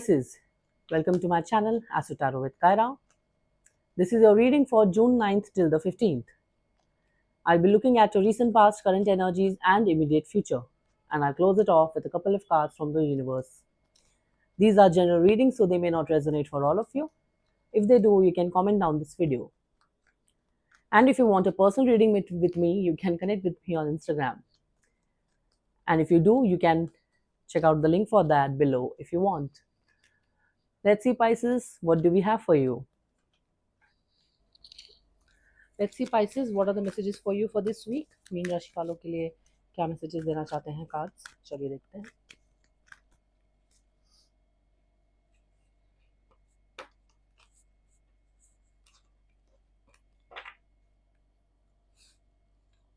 Pisces, welcome to my channel Asutaro with Kaira. This is your reading for June 9th till the 15th. I'll be looking at your recent past, current energies, and immediate future. And I'll close it off with a couple of cards from the universe. These are general readings, so they may not resonate for all of you. If they do, you can comment down this video. And if you want a personal reading with me, you can connect with me on Instagram. And if you do, you can check out the link for that below if you want. Let's see, Pisces, what do we have for you? Let's see, Pisces, what are the messages for you for this week? Mean राशि वालों के लिए क्या messages देना चाहते हैं cards? चलिए देखते हैं.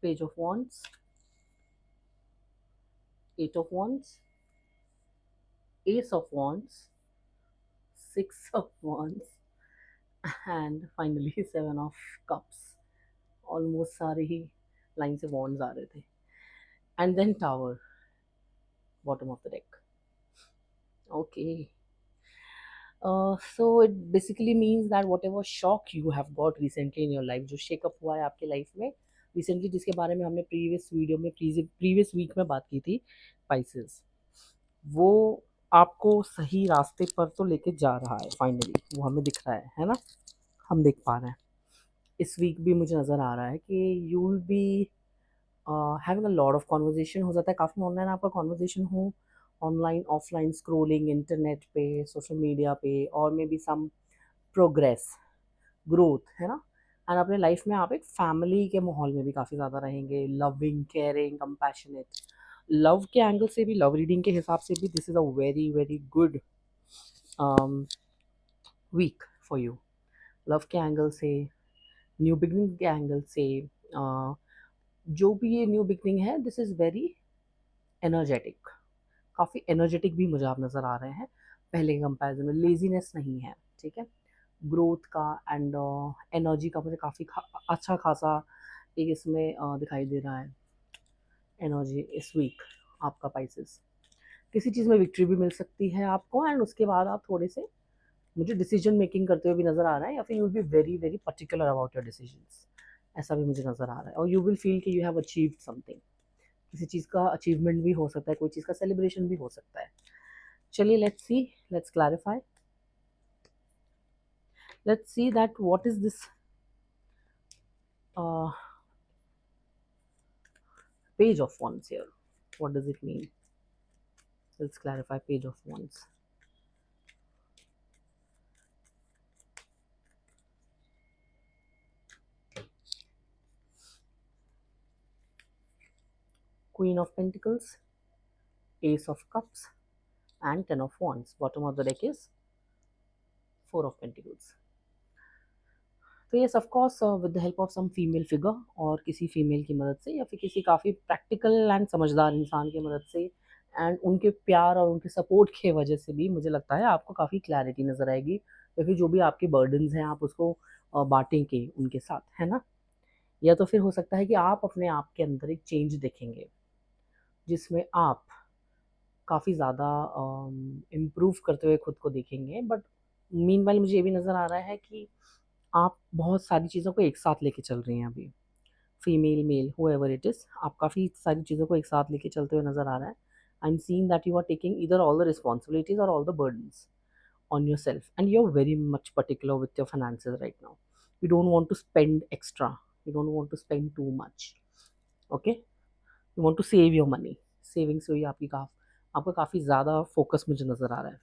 Page of Wands, Eight of Wands, Ace of Wands, Six of Wands, and finally Seven of Cups. Almost सारे ही लाइन से wands आ रहे थे. And then Tower, bottom of the deck. Okay. So it basically means that whatever shock you have got recently in your life, जो shake up हुआ है आपके life में recently, जिसके बारे में हमने प्रीवियस वीडियो में प्रीवियस वीक में बात की थी, पाइसेस, वो आपको सही रास्ते पर तो लेके जा रहा है. फाइनली वो हमें दिख रहा है ना, हम देख पा रहे हैं. इस वीक भी मुझे नज़र आ रहा है कि you will be having a lot of conversation. हो जाता है काफ़ी ऑनलाइन आपका कॉन्वर्जेशन हो, ऑनलाइन ऑफलाइन स्क्रोलिंग इंटरनेट पे, सोशल मीडिया पे, और may be some progress, growth, है ना. एंड अपने लाइफ में आप एक फैमिली के माहौल में भी काफ़ी ज़्यादा रहेंगे. Loving, caring, compassionate. लव के एंगल से भी, लव रीडिंग के हिसाब से भी, this is a very very good week for you. Love के एंगल से, न्यू बिगनिंग के एंगल से, जो भी ये न्यू बिगनिंग है, दिस इज़ वेरी एनर्जेटिक. काफ़ी एनर्जेटिक भी मुझे आप नज़र आ रहे हैं. पहले के कंपैरिजन में लेजीनेस नहीं है, ठीक है. ग्रोथ का एंड एनर्जी का मुझे काफ़ी अच्छा खासा एक इसमें दिखाई दे रहा है. एनर्जी इस वीक आपका पाइसेस, किसी चीज़ में विक्ट्री भी मिल सकती है आपको, एंड उसके बाद आप थोड़े से, मुझे डिसीजन मेकिंग करते हुए भी नज़र आ रहा है, या फिर you will be very very particular about your decisions, ऐसा भी मुझे नज़र आ रहा है. और यू विल फील कि यू हैव अचीव्ड समथिंग. किसी चीज़ का अचीवमेंट भी हो सकता है, कोई चीज़ का सेलिब्रेशन भी हो सकता है. चलिए, let's C, let's clarify. Let's see that what is this page of wands here. What does it mean? Let's clarify page of wands. Queen of Pentacles, Ace of Cups, and Ten of Wands. Bottom of the deck is Four of Pentacles. तो yes, of course, with the help of some female figure, और किसी female की मदद से, या फिर किसी काफ़ी प्रैक्टिकल एंड समझदार इंसान की मदद से, एंड उनके प्यार और उनके सपोर्ट की वजह से भी मुझे लगता है आपको काफ़ी क्लैरिटी नज़र आएगी. या फिर जो भी आपके बर्डन्स हैं, आप उसको बांटेंगे उनके साथ, है ना. या तो फिर हो सकता है कि आप अपने आप के अंदर एक चेंज देखेंगे, जिसमें आप काफ़ी ज़्यादा इम्प्रूव करते हुए खुद को देखेंगे. बट मीनवाइल मुझे ये भी नज़र आ रहा है कि आप बहुत सारी चीज़ों को एक साथ लेके चल रही हैं अभी. Female, male, however it is, आप काफ़ी सारी चीज़ों को एक साथ लेके चलते हुए नज़र आ रहा है. I am seeing that you are taking either all the responsibilities और all the burdens on yourself, and you're very much particular with your finances right now. You don't want to spend extra, you don't want to spend too much, okay. You want to save your money. Savings हुई आपकी आपका काफ़ी ज़्यादा focus मुझे नज़र आ रहा है.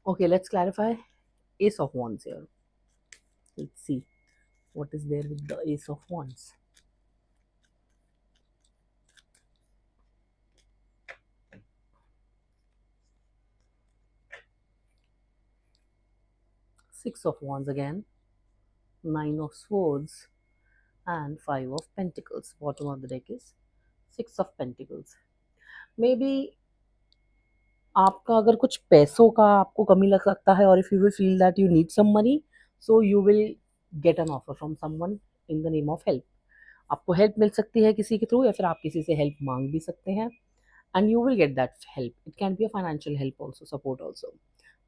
Okay, let's clarify Ace of Wands here. Let's see what is there with the Ace of Wands. Six of Wands again, Nine of Swords, and Five of Pentacles. Bottom of the deck is Six of Pentacles. Maybe आपका अगर कुछ पैसों का आपको कमी लग सकता है, और if you will feel that you need some money, so you will get an offer from someone in the name of help. आपको हेल्प मिल सकती है किसी के थ्रू, या फिर आप किसी से हेल्प मांग भी सकते हैं, and you will get that help. It can be a financial help also, support also.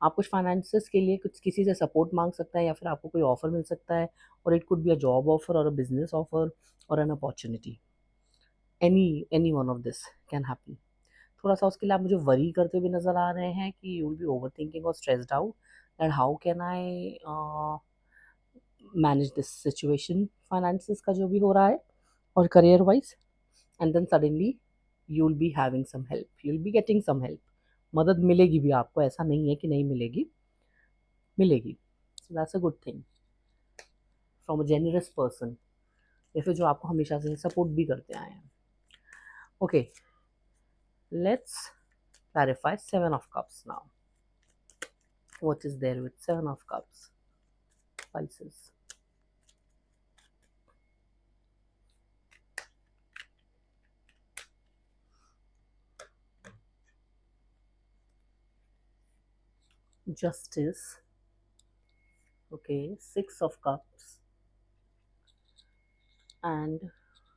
आप कुछ फाइनेंसेस के लिए कुछ किसी से सपोर्ट मांग सकता है, या फिर आपको कोई ऑफर मिल सकता है, और it could be a job offer और अ बिजनेस ऑफर और an opportunity, any one of this can happen. थोड़ा सा उसके लिए आप मुझे वरी करते हुए नज़र आ रहे हैं कि you will be overthinking और stressed out that how can I manage this situation, finances का जो भी हो रहा है और career wise. And then suddenly you will be having some help, you will be getting some help, मदद मिलेगी भी आपको, ऐसा नहीं है कि नहीं मिलेगी, मिलेगी। So that's a good thing from a generous person, या फिर जो आपको हमेशा से सपोर्ट भी करते आए हैं। Okay, let's clarify seven of cups now. What is there with seven of cups? Spices. Justice. Okay, six of cups and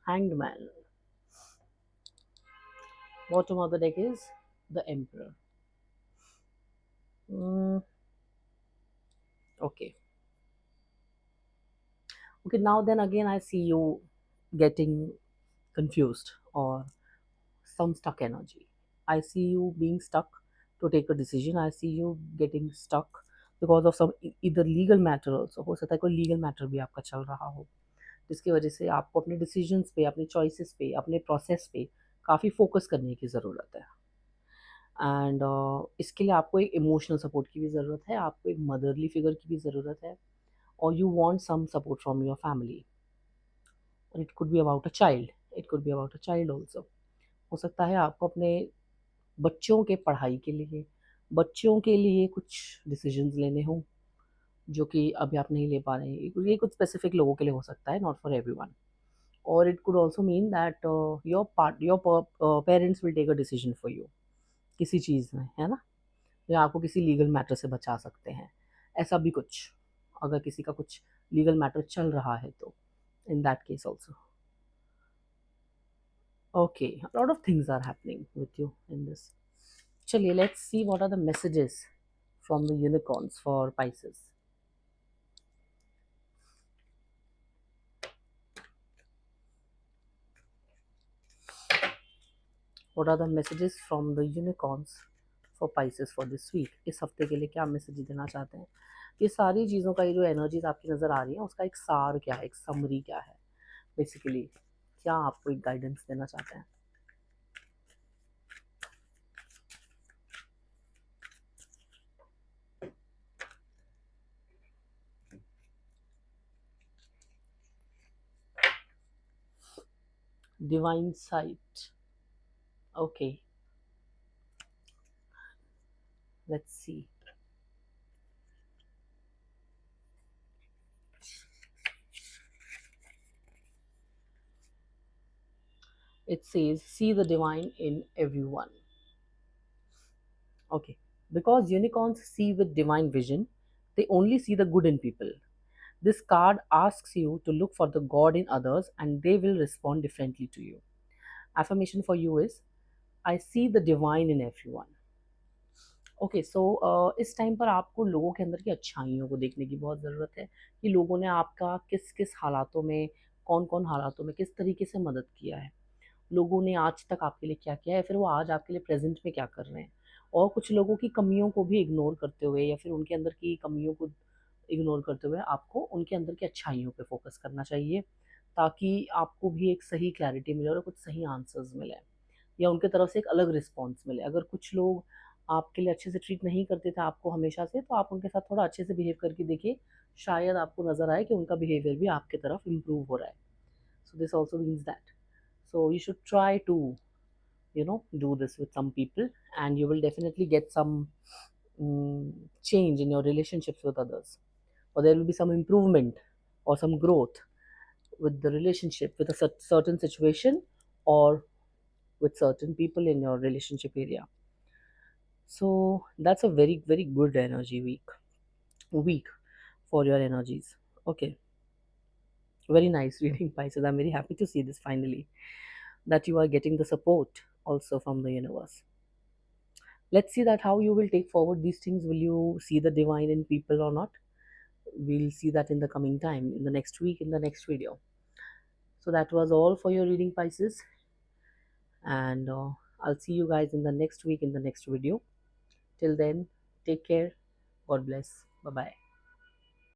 hanged man. Bottom of the deck is the emperor. Mm, okay. Okay, now then again I see you getting confused or some stuck energy. I see you being stuck to take a decision. I see you getting stuck because of some either legal matter also. हो सकता है कोई legal matter भी आपका चल रहा हो, जिसकी वजह से आपको अपने डिसीजंस पे, अपने चॉइसेस पे, अपने प्रोसेस पे काफ़ी फोकस करने की ज़रूरत है। एंड इसके लिए आपको एक इमोशनल सपोर्ट की भी ज़रूरत है, आपको एक मदरली फिगर की भी ज़रूरत है, और you want some support from your family, और it could be about a child, it could be about a child also. हो सकता है आपको अपने बच्चों के पढ़ाई के लिए, बच्चों के लिए कुछ डिसीजंस लेने हों, जो कि अभी आप नहीं ले पा रहे हैं। ये कुछ स्पेसिफिक लोगों के लिए हो सकता है, नॉट फॉर एवरीवन। और it could also mean that your parents will take a decision for you किसी चीज़ में, है ना, या आपको किसी लीगल मैटर से बचा सकते हैं, ऐसा भी कुछ, अगर किसी का कुछ लीगल मैटर चल रहा है तो in that case also. Okay, lot of things are happening with you in this. चलिए, let's see what are the messages from the unicorns for Pisces. What are the messages from the unicorns for Pisces for this week? इस हफ्ते के लिए क्या message देना चाहते हैं? ये सारी चीज़ों का, ये जो एनर्जीज आपकी नज़र आ रही है, उसका एक सार क्या है, एक समरी क्या है, बेसिकली क्या आपको एक गाइडेंस देना चाहते हैं? Divine sight. Okay, let's see. It says, see the divine in everyone. Okay, because unicorns see with divine vision, they only see the good in people. This card asks you to look for the God in others and they will respond differently to you. Affirmation for you is, I see the divine in everyone. Okay, so इस time पर आपको लोगों के अंदर की अच्छाइयों को देखने की बहुत ज़रूरत है, कि लोगों ने आपका किस किस हालातों में, कौन कौन हालातों में किस तरीके से मदद किया है, लोगों ने आज तक आपके लिए क्या किया है, फिर वो आज आपके लिए प्रेजेंट में क्या कर रहे हैं। और कुछ लोगों की कमियों को भी इग्नोर करते हुए, या फिर उनके अंदर की कमियों को इग्नोर करते हुए, आपको उनके अंदर की अच्छाइयों पे फोकस करना चाहिए, ताकि आपको भी एक सही क्लैरिटी मिले और कुछ सही आंसर्स मिले, या उनके तरफ से एक अलग रिस्पॉन्स मिले। अगर कुछ लोग आपके लिए अच्छे से ट्रीट नहीं करते थे आपको हमेशा से, तो आप उनके साथ थोड़ा अच्छे से बिहेव करके देखिए, शायद आपको नज़र आए कि उनका बिहेवियर भी आपके तरफ इम्प्रूव हो रहा है। So this also means that, so you should try to, do this with some people, and you will definitely get some change in your relationships with others, or there will be some improvement or some growth with the relationship with a certain situation, or with certain people in your relationship area. So that's a very very good energy week for your energies. Okay, very nice reading, Pisces. I'm very happy to see this finally, that you are getting the support also from the universe. Let's see that how you will take forward these things. Will you see the divine in people or not? We'll see that in the coming time, in the next week, in the next video. So that was all for your reading, Pisces, and I'll see you guys in the next week in the next video. Till then, take care. God bless. Bye bye.